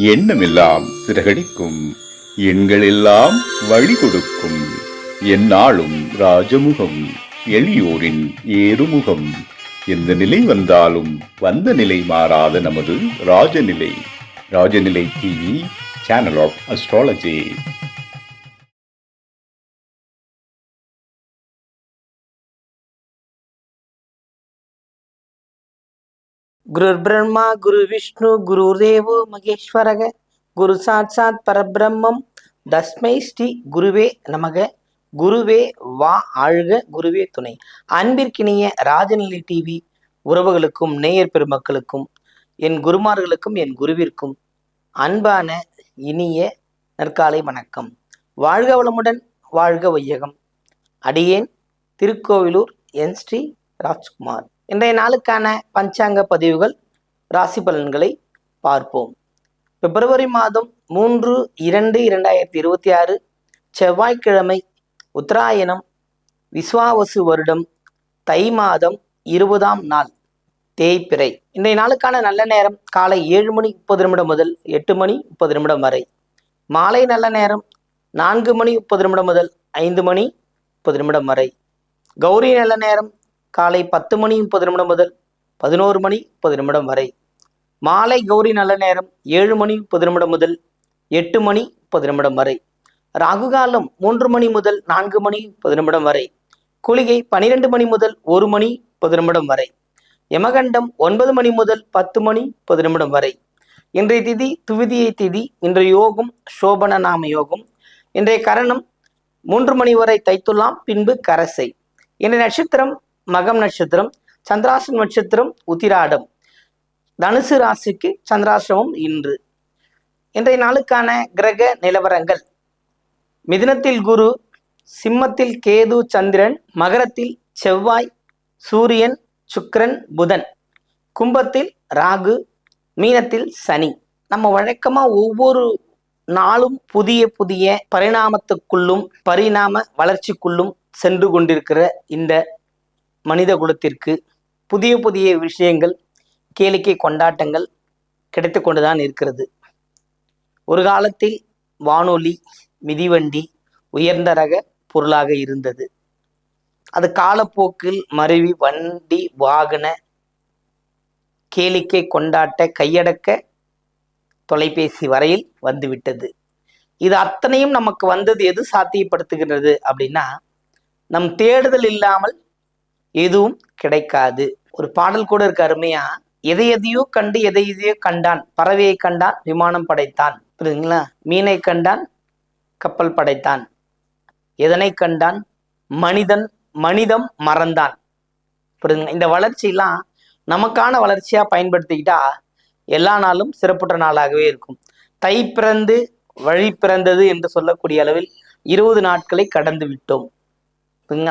எண்ணமெல்லாம் சிறகடிக்கும், எண்களெல்லாம் வழி கொடுக்கும், எந்நாளும் ராஜமுகம், எளியோரின் ஏறுமுகம். எந்த நிலை வந்தாலும் வந்த நிலை மாறாத நமது Rajanilai. Rajanilai TV, channel of astrology. குருர் பிரம்மா குரு விஷ்ணு குரு தேவோ மகேஸ்வரக குரு சாட்சாத் பரபிரம்மம் தஸ்மை ஸ்ரீ குருவே நமக. குருவே வா ஆழ்க, குருவே துணை. அன்பிற்கினிய ராஜநிலை டிவி உறவுகளுக்கும் நேயர் பெருமக்களுக்கும் என் குருமார்களுக்கும் என் குருவிற்கும் அன்பான இனிய நற்காலை வணக்கம். வாழ்க வளமுடன், வாழ்க வையகம். அடியேன் திருக்கோவிலூர் என் ஸ்ரீ ராஜ்குமார். இன்றைய நாளுக்கான பஞ்சாங்க பதிவுகள், ராசி பலன்களை பார்ப்போம். பிப்ரவரி மாதம் 3/2/2026 செவ்வாய்க்கிழமை, உத்தராயணம், விஸ்வாவசு வருடம், தை மாதம் 20ஆம் நாள், தேய்பிறை. இன்றைய நாளுக்கான நல்ல நேரம் காலை 7:30 முதல் 8:30 வரை. மாலை நல்ல நேரம் 4:30 முதல் 5:30 வரை. கௌரி நல்ல நேரம் காலை 10:30 முதல் 11:30 வரை. மாலை கௌரி நல்ல நேரம் 7:30 முதல் 8:30 வரை. ராகுகாலம் 3 மணி முதல் 4:30 வரை. குளிகை 12 மணி முதல் 1:10 வரை. யமகண்டம் 9 மணி முதல் 10:10 வரை. இன்றைய திதி துவிதியை திதி. இன்றைய யோகம் சோபன நாம யோகம். இன்றைய கரணம் 3 மணி வரை தைத்துலாம், பின்பு கரசை. இன்றைய நட்சத்திரம் மகம் நட்சத்திரம், சந்திராஷ்டம நட்சத்திரம் உத்திராடம். தனுசு ராசிக்கு சந்திராஷ்டமம் இன்று. இன்றைய நாளுக்கான கிரக நிலவரங்கள்: மிதுனத்தில் குரு, சிம்மத்தில் கேது சந்திரன், மகரத்தில் செவ்வாய் சூரியன் சுக்கிரன் புதன், கும்பத்தில் ராகு, மீனத்தில் சனி. நம்ம வழக்கமா ஒவ்வொரு நாளும் புதிய புதிய பரிணாமத்துக்குள்ளும் பரிணாம வளர்ச்சிக்குள்ளும் சென்று கொண்டிருக்கிற இந்த மனித குலத்திற்கு புதிய புதிய விஷயங்கள், கேளிக்கை கொண்டாட்டங்கள் கிடைத்து கொண்டுதான் இருக்கிறது. ஒரு காலத்தில் வானொலி, மிதிவண்டி உயர்ந்த ரக பொருளாக இருந்தது. அது காலப்போக்கில் மருவி வண்டி, வாகன, கேளிக்கை கொண்டாட்ட, கையடக்க தொலைபேசி வரையில் வந்துவிட்டது. இது அத்தனையும் நமக்கு வந்தது எது சாத்தியப்படுத்துகின்றது அப்படின்னா, நம் தேடுதல் இல்லாமல் எதுவும் கிடைக்காது. ஒரு பாடல் கூட இருக்கு அருமையா: எதை எதையோ கண்டு எதை எதையோ கண்டான், பறவையை கண்டான் விமானம் படைத்தான். புரியுதுங்களா? மீனை கண்டான் கப்பல் படைத்தான். எதனை கண்டான்? மனிதம் மறந்தான். புரியுதுங்களா? இந்த வளர்ச்சியெல்லாம் நமக்கான வளர்ச்சியா பயன்படுத்திக்கிட்டா எல்லா நாளும் சிறப்புற்ற நாளாகவே இருக்கும். தை பிறந்து வழி பிறந்தது என்று சொல்லக்கூடிய அளவில் 20 நாட்களை கடந்து விட்டோம்.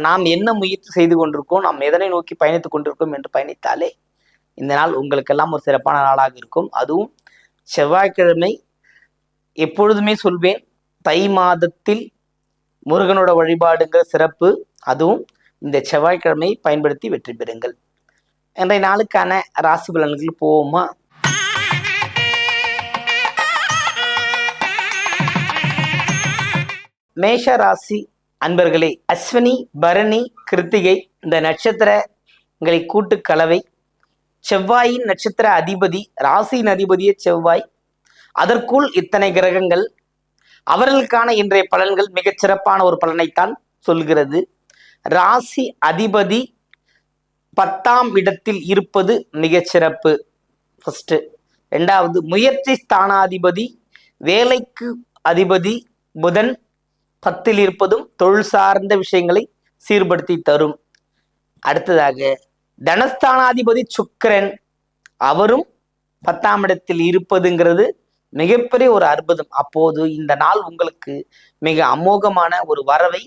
நாம் என்ன முயற்சி செய்து கொண்டிருக்கோம், நாம் எதனை நோக்கி பயணித்துக் கொண்டிருக்கோம் என்று பயணித்தாலே இந்த நாள் உங்களுக்கெல்லாம் ஒரு சிறப்பான நாளாக இருக்கும். அதுவும் செவ்வாய்க்கிழமை. எப்பொழுதுமே சொல்வேன், தை மாதத்தில் முருகனோட வழிபாடுங்கிற சிறப்பு. அதுவும் இந்த செவ்வாய்க்கிழமை பயன்படுத்தி வெற்றி பெறுங்கள். இன்றைய நாளுக்கான ராசி பலன்கள் போவோமா? மேஷ ராசி அன்பர்களே, அஸ்வினி, பரணி, கிருத்திகை இந்த நட்சத்திரங்களை கூட்டு கலவை. செவ்வாயின் நட்சத்திர அதிபதி, ராசியின் அதிபதியே செவ்வாய். அதற்குள் இத்தனை கிரகங்கள். அவர்களுக்கான இன்றைய பலன்கள் மிகச் சிறப்பான ஒரு பலனைத்தான் சொல்கிறது. ராசி அதிபதி 10ஆம் இடத்தில் இருப்பது மிகச்சிறப்பு. ஃபர்ஸ்ட். ரெண்டாவது, முயற்சி ஸ்தானாதிபதி, வேலைக்கு அதிபதி புதன் 10ல் இருப்பதும் தொழில் சார்ந்த விஷயங்களை சீர்படுத்தி தரும். அடுத்ததாக, தனஸ்தானாதிபதி சுக்கிரன், அவரும் 10ஆம் இடத்தில் இருப்பதுங்கிறது மிகப்பெரிய ஒரு அற்புதம். அப்போது இந்த நாள் உங்களுக்கு மிக அமோகமான ஒரு வரவை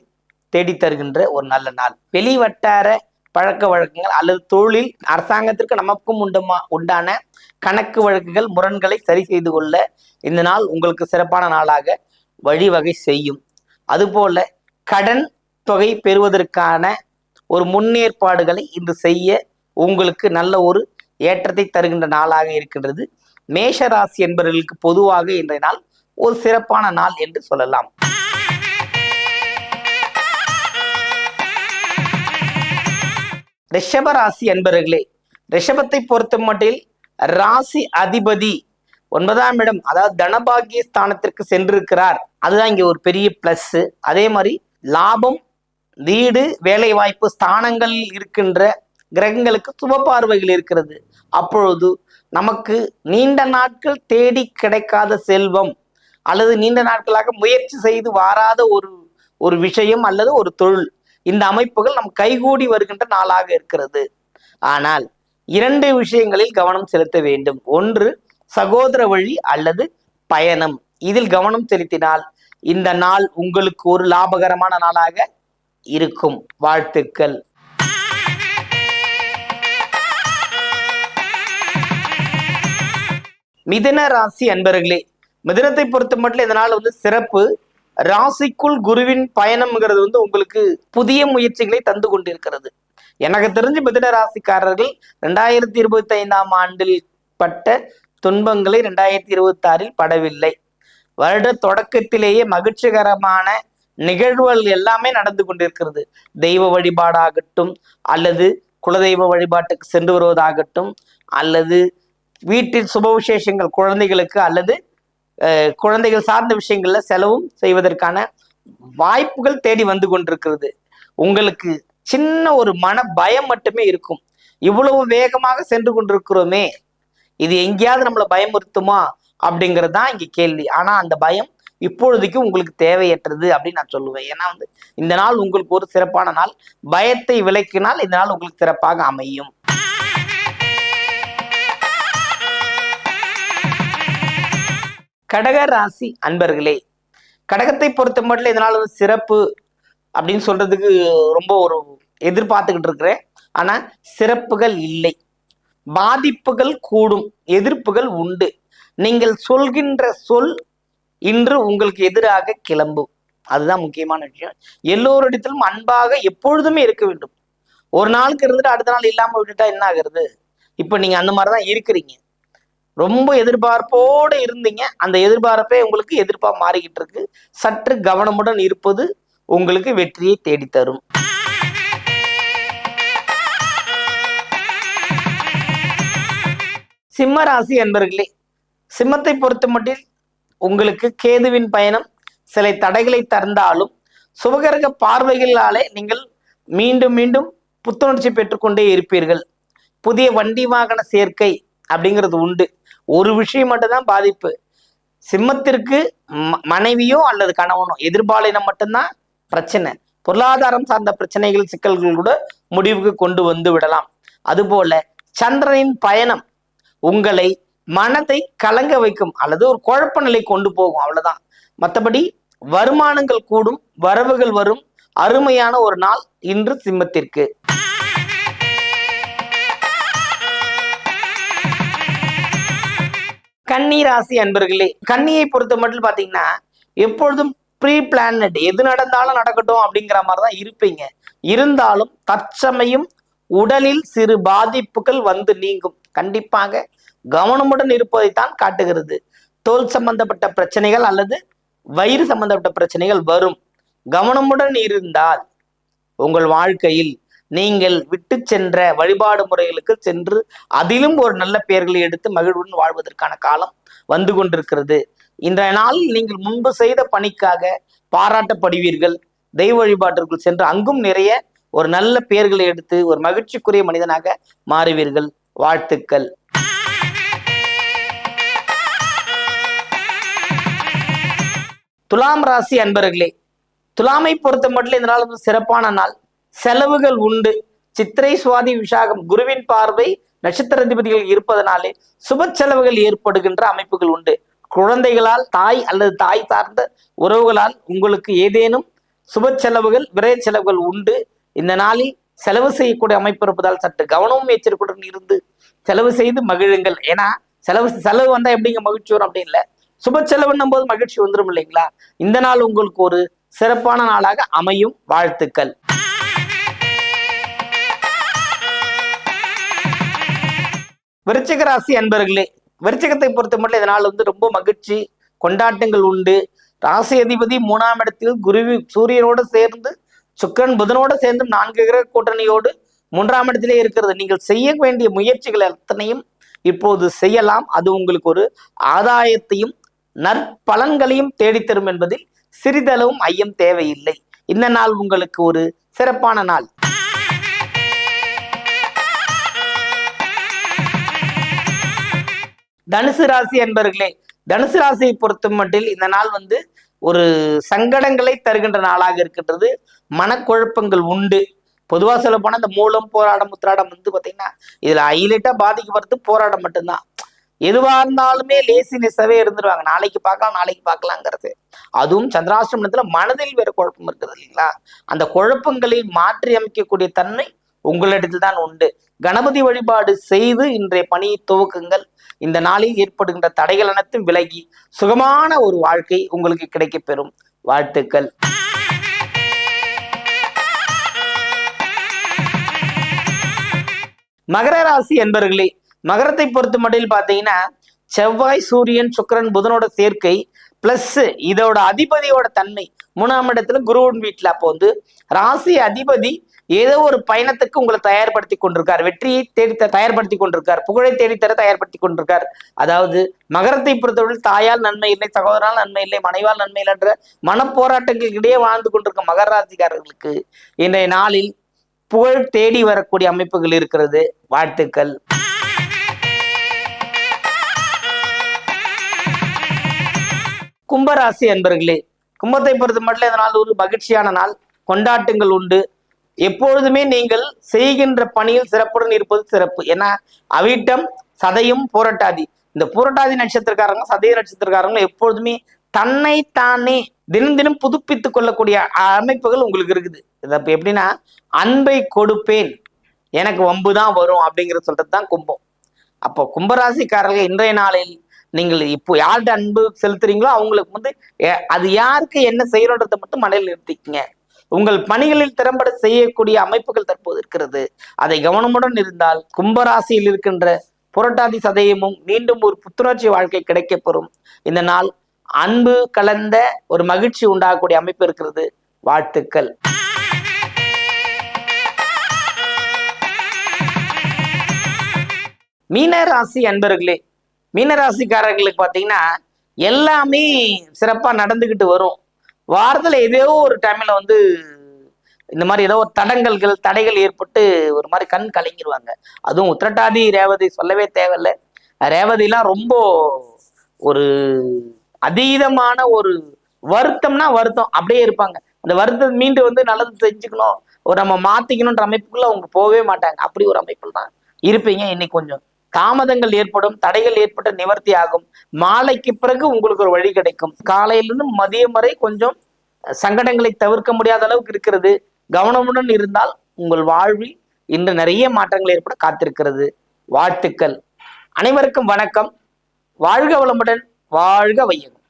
தேடி தருகின்ற ஒரு நல்ல நாள். வெளிவட்டார பழக்க வழக்கங்கள் அல்லது தொழில், அரசாங்கத்திற்கு நமக்கும் உண்டான கணக்கு வழக்குகள், முரண்களை சரி செய்து கொள்ள இந்த நாள் உங்களுக்கு சிறப்பான நாளாக வழிவகை செய்யும். அதுபோல கடன் தொகை பெறுவதற்கான ஒரு முன்னேற்பாடுகளை இன்று செய்ய உங்களுக்கு நல்ல ஒரு ஏற்றத்தை தருகின்ற நாளாக இருக்கின்றது. மேஷ ராசி என்பவர்களுக்கு பொதுவாக இன்றைய நாள் ஒரு சிறப்பான நாள் என்று சொல்லலாம். ரிஷப ராசி என்பவர்களே, ரிஷபத்தை பொறுத்த மட்டில் ராசி அதிபதி 9ஆம் இடம், அதாவது தனபாகிய ஸ்தானத்திற்கு சென்றிருக்கிறார். அதுதான் இங்க ஒரு பெரிய பிளஸ். அதே மாதிரி லாபம், வீடு, வேலை வாய்ப்பு ஸ்தானங்களில் இருக்கின்ற கிரகங்களுக்கு சுப பார்வைகள் இருக்கிறது. அப்பொழுது நமக்கு நீண்ட நாட்கள் தேடி கிடைக்காத செல்வம் அல்லது நீண்ட நாட்களாக முயற்சி செய்து வாராத ஒரு விஷயம் அல்லது ஒரு தொழில், இந்த அமைப்புகள் நம் கைகூடி வருகின்ற நாளாக இருக்கிறது. ஆனால் 2 விஷயங்களில் கவனம் செலுத்த வேண்டும். ஒன்று சகோதர வழி அல்லது பயணம். இதில் கவனம் செலுத்தினால் இந்த நாள் உங்களுக்கு ஒரு லாபகரமான நாளாக இருக்கும். வாழ்த்துக்கள். மிதுன ராசி அன்பர்களே, மிதுனத்தை பொறுத்த மட்டும் இதனால் சிறப்பு. ராசிக்குள் குருவின் பயணம்ங்கிறது உங்களுக்கு புதிய முயற்சிகளை தந்து கொண்டிருக்கிறது. எனக்கு தெரிஞ்சு மிதுன ராசிக்காரர்கள் 2025ஆம் ஆண்டில் பட்ட துன்பங்களை 2026இல் படவில்லை. வருட தொடக்கத்திலேயே மகிழ்ச்சிகரமான நிகழ்வுகள் எல்லாமே நடந்து கொண்டிருக்கிறது. தெய்வ வழிபாடாகட்டும் அல்லது குலதெய்வ வழிபாட்டுக்கு சென்று வருவதாகட்டும் அல்லது வீட்டில் சுப விசேஷங்கள் குழந்தைகளுக்கு அல்லது குழந்தைகள் சார்ந்த விஷயங்கள்ல செலவும் செய்வதற்கான வாய்ப்புகள் தேடி வந்து கொண்டிருக்கிறது. உங்களுக்கு சின்ன ஒரு மன பயம் மட்டுமே இருக்கும். இவ்வளவு வேகமாக சென்று கொண்டிருக்கிறோமே, இது எங்கேயாவது நம்மளை பயமுறுத்துமா அப்படிங்கிறது தான் இங்க கேள்வி. ஆனா அந்த பயம் இப்பொழுதைக்கு உங்களுக்கு தேவையற்றது அப்படின்னு நான் சொல்லுவேன். ஏன்னா இந்த நாள் உங்களுக்கு ஒரு சிறப்பான நாள். பயத்தை விலக்கினால் இந்த நாள் உங்களுக்கு சிறப்பாக அமையும். கடக ராசி அன்பர்களே, கடகத்தை பொறுத்த மட்டும் இதனால் சிறப்பு அப்படின்னு சொல்றதுக்கு ரொம்ப ஒரு எதிர்பார்த்துக்கிட்டு இருக்கிறேன். ஆனா சிறப்புகள் இல்லை, பாதிப்புகள் கூடும், எதிர்ப்புகள் உண்டு. நீங்கள் சொல்கின்ற சொல் இன்று உங்களுக்கு எதிராக கிளம்பும். அதுதான் முக்கியமான விஷயம். எல்லோரிடத்திலும் அன்பாக எப்பொழுதுமே இருக்க வேண்டும். ஒரு நாளுக்கு இருந்துட்டு அடுத்த நாள் இல்லாம விட்டுட்டா என்ன ஆகுறது? இப்ப நீங்க அந்த மாதிரிதான் இருக்கிறீங்க. ரொம்ப எதிர்பார்ப்போடு இருந்தீங்க, அந்த எதிர்பார்ப்பே உங்களுக்கு எதிர்ப்பா மாறிக்கிட்டு இருக்கு. சற்று கவனமுடன் இருப்பது உங்களுக்கு வெற்றியை தேடித்தரும். சிம்ம ராசி என்பர்களே, சிம்மத்தை பொறுத்த மட்டில் உங்களுக்கு கேதுவின் பயணம் சில தடைகளை தந்தாலும் சுபகிரக பார்வைகளாலே நீங்கள் மீண்டும் மீண்டும் புத்துணர்ச்சி பெற்றுக்கொண்டே இருப்பீர்கள். புதிய வண்டி வாகன சேர்க்கை அப்படிங்கிறது உண்டு. ஒரு விஷயம் மட்டும்தான் பாதிப்பு. சிம்மத்திற்கு மனைவியோ அல்லது கணவனோ எதிர்பாலினம் மட்டும்தான் பிரச்சனை. பொருளாதாரம் சார்ந்த பிரச்சனைகள், சிக்கல்கள் கூட முடிவுக்கு கொண்டு வந்து விடலாம். அதுபோல சந்திரனின் பயணம் உங்களை மனதை கலங்க வைக்கும் அல்லது ஒரு குழப்ப நிலை கொண்டு போகும், அவ்வளவுதான். மற்றபடி வருமானங்கள் கூடும், வரவுகள் வரும். அருமையான ஒரு நாள் இன்று சிம்மத்திற்கு. கன்னி ராசி அன்பர்களே, கன்னியை பொறுத்த மட்டும் பாத்தீங்கன்னா எப்பொழுதும் ப்ரீ பிளானட், எது நடந்தாலும் நடக்கட்டும் அப்படிங்கிற மாதிரிதான் இருப்பீங்க. இருந்தாலும் தற்சமயம் உடலில் சிறு பாதிப்புகள் வந்து நீங்கும். கண்டிப்பாக கவனமுடன் இருப்பதைத்தான் காட்டுகிறது. தோல் சம்பந்தப்பட்ட பிரச்சனைகள் அல்லது வயிறு சம்பந்தப்பட்ட பிரச்சனைகள் வரும். கவனமுடன் இருந்தால் உங்கள் வாழ்க்கையில் நீங்கள் விட்டு சென்ற வழிபாடு முறைகளுக்கு சென்று அதிலும் ஒரு நல்ல பெயர்களை எடுத்து மகிழ்வுடன் வாழ்வதற்கான காலம் வந்து கொண்டிருக்கிறது. இன்றைய நாளில் நீங்கள் முன்பு செய்த பணிக்காக பாராட்டப்படுவீர்கள். தெய்வ வழிபாட்டிற்குள் சென்று அங்கும் நிறைய ஒரு நல்ல பெயர்களை எடுத்து ஒரு மகிழ்ச்சிக்குரிய மனிதனாக மாறுவீர்கள். வாழ்த்துக்கள். துலாம் ராசி அன்பர்களே, துலாமை பொறுத்த மட்டும் இந்த நாள் சிறப்பான நாள். செலவுகள் உண்டு. சித்திரை, சுவாதி, விசாகம் குருவின் பார்வை நட்சத்திராதிபதிகள் இருப்பதனாலே சுப செலவுகள் ஏற்படுகின்ற அமைப்புகள் உண்டு. குழந்தைகளால், தாய் அல்லது தாய் சார்ந்த உறவுகளால் உங்களுக்கு ஏதேனும் சுப செலவுகள், விரைய செலவுகள் உண்டு. இந்த நாளில் செலவு செய்யக்கூடிய அமைப்பு இருப்பதால் சற்று கவனமும் எச்சரிக்கையுடன் இருந்து செலவு செய்து மகிழுங்கள். ஏன்னா செலவு வந்தா எப்படிங்க மகிழ்ச்சி வரும் அப்படின்னு இல்லை, சுப செலவுன்னும் போது மகிழ்ச்சி வந்துடும் இல்லைங்களா? இந்த நாள் உங்களுக்கு ஒரு சிறப்பான நாளாக அமையும். வாழ்த்துக்கள். விருச்சிக ராசி அன்பர்களே, விருச்சிகத்தை பொறுத்த மட்டும் இதனால் ரொம்ப மகிழ்ச்சி கொண்டாட்டங்கள் உண்டு. ராசி அதிபதி 3ஆம் இடத்தில் சூரியனோடு சேர்ந்து சுக்கிரன் புதனோடு சேர்ந்து 4 கிரக கூட்டணியோடு 3ஆம் இடத்திலே இருக்கிறது. நீங்கள் செய்ய வேண்டிய முயற்சிகள் அத்தனையும் இப்போது செய்யலாம். அது உங்களுக்கு ஒரு ஆதாயத்தையும் நற்பலன்களையும் தேடித்தரும் என்பதில் சிறிதளவும் ஐயம் தேவையில்லை. இந்த நாள் உங்களுக்கு ஒரு சிறப்பான நாள். தனுசு ராசி அன்பர்களே, தனுசு ராசியை பொறுத்த மட்டில் இந்த நாள் ஒரு சங்கடங்களை தருகின்ற நாளாக இருக்கின்றது. மனக்குழப்பங்கள் உண்டு. பொதுவாக சொல்ல போனா இந்த மூலம் போராடம் உத்திராடம் பாத்தீங்கன்னா இதுல ஹைலைட்டா பாதிக்கப்படுறது போராட்டம் மட்டும்தான். எதுவா இருந்தாலுமே லேசினஸாவே இருந்துருவாங்க. நாளைக்கு பார்க்கலாங்கிறது. அதுவும் சந்திராஷ்டமத்துல மனதில் வேற குழப்பம் இருக்குது இல்லைங்களா? அந்த குழப்பங்களை மாற்றி அமைக்கக்கூடிய தன்மை உங்களிடத்தில் தான் உண்டு. கணபதி வழிபாடு செய்து இன்றைய பணியை துவக்குங்கள். இந்த நாளில் ஏற்படுகின்ற தடைகள் அனைத்தும் விலகி சுகமான ஒரு வாழ்க்கை உங்களுக்கு கிடைக்கப் பெறும். வாழ்த்துக்கள். மகர ராசி என்பர்களே, மகரத்தை பொறுத்த மட்டும் பார்த்தீங்கன்னா செவ்வாய் சூரியன் சுக்கிரன் புதனோட சேர்க்கை பிளஸ் இதோட அதிபதியோட தன்மை 3ஆம் இடத்துல குருவின் வீட்டுல. அப்போ ராசி அதிபதி ஏதோ ஒரு பயணத்துக்கு உங்களை தயார்படுத்தி கொண்டிருக்கார். வெற்றியை தேடி தயார்படுத்தி கொண்டிருக்கார். புகழை தேடித்தர தயார்படுத்தி கொண்டிருக்கார். அதாவது மகரத்தை பொறுத்தவரை தாயால் நன்மை இல்லை, சகோதரால் நன்மை இல்லை, மனைவால் நன்மை இல்லை என்ற மனப்போராட்டங்களுக்கு இடையே வாழ்ந்து கொண்டிருக்க மகர ராசிக்காரர்களுக்கு இன்றைய நாளில் புகழ் தேடி வரக்கூடிய அமைப்புகள் இருக்கிறது. வாழ்த்துக்கள். கும்பராசி அன்பர்களே, கும்பத்தை பொறுத்த மட்டும் இந்த நாள் ஒரு மகிழ்ச்சியான நாள். கொண்டாட்டங்கள் உண்டு. எப்பொழுதுமே நீங்கள் செய்கின்ற பணியில் சிறப்புடன் இருப்பது சிறப்பு. ஏன்னா அவிட்டம் சதயம் பூரட்டாதி, இந்த பூரட்டாதி நட்சத்திரக்காரங்க சதய நட்சத்திரக்காரங்களும் எப்பொழுதுமே தன்னை தானே தினம் தினம் புதுப்பித்துக் கொள்ளக்கூடிய அமைப்புகள் உங்களுக்கு இருக்குது. இது எப்படின்னா அன்பை கொடுப்பேன் எனக்கு வம்புதான் வரும் அப்படிங்கிறத சொல்றதுதான் கும்பம். அப்போ கும்பராசிக்காரர்கள் இன்றைய நாளில் நீங்கள் இப்போ யார்கிட்ட அன்பு செலுத்துறீங்களோ அவங்களுக்கு அது யாருக்கு என்ன செய்யறோன்றதை மட்டும் மனதில் நிறுத்திக்கங்க. உங்கள் பணிகளில் திறம்பட செய்யக்கூடிய அமைப்புகள் தற்போது இருக்கிறது. அதை கவனமுடன் இருந்தால் கும்பராசியில் இருக்கின்ற புரட்டாதி சதயமும் மீண்டும் ஒரு புத்துணர்ச்சி வாழ்க்கை கிடைக்கப்பெறும். இந்த நாள் அன்பு கலந்த ஒரு மகிழ்ச்சி உண்டாகக்கூடிய அமைப்பு இருக்கிறது. வாழ்த்துக்கள். மீனராசி அன்பர்களே, மீனராசிக்காரர்களுக்கு பார்த்தீங்கன்னா எல்லாமே சிறப்பா நடந்துகிட்டு வரும். வாரத்துல ஏதோ ஒரு டைம்ல இந்த மாதிரி ஏதோ ஒரு தடைகள் ஏற்பட்டு ஒரு மாதிரி கண் கலங்கிடுவாங்க. அதுவும் உத்திரட்டாதி ரேவதி சொல்லவே தேவையில்லை. ரேவதிலாம் ரொம்ப ஒரு அதீதமான ஒரு வருத்தம்னா வருத்தம் அப்படியே இருப்பாங்க. அந்த வருத்தம் மீண்டு நல்லது செஞ்சுக்கணும், ஒரு நம்ம மாத்திக்கணும்ன்ற அமைப்புக்குள்ள அவங்க போகவே மாட்டாங்க. அப்படி ஒரு அமைப்புல தான் இருப்பீங்க. இன்னைக்கு கொஞ்சம் தாமதங்கள் ஏற்படும், தடைகள் ஏற்பட்ட நிவர்த்தி ஆகும். மாலைக்கு பிறகு உங்களுக்கு ஒரு வழி கிடைக்கும். காலையிலிருந்து மதியம் வரை கொஞ்சம் சங்கடங்களை தவிர்க்க முடியாத அளவுக்கு இருக்கிறது. கவனமுடன் இருந்தால் உங்கள் வாழ்வில் இன்று நிறைய மாற்றங்கள் ஏற்பட காத்திருக்கிறது. வாழ்த்துக்கள். அனைவருக்கும் வணக்கம். வாழ்க வளமுடன், வாழ்க வையகம்.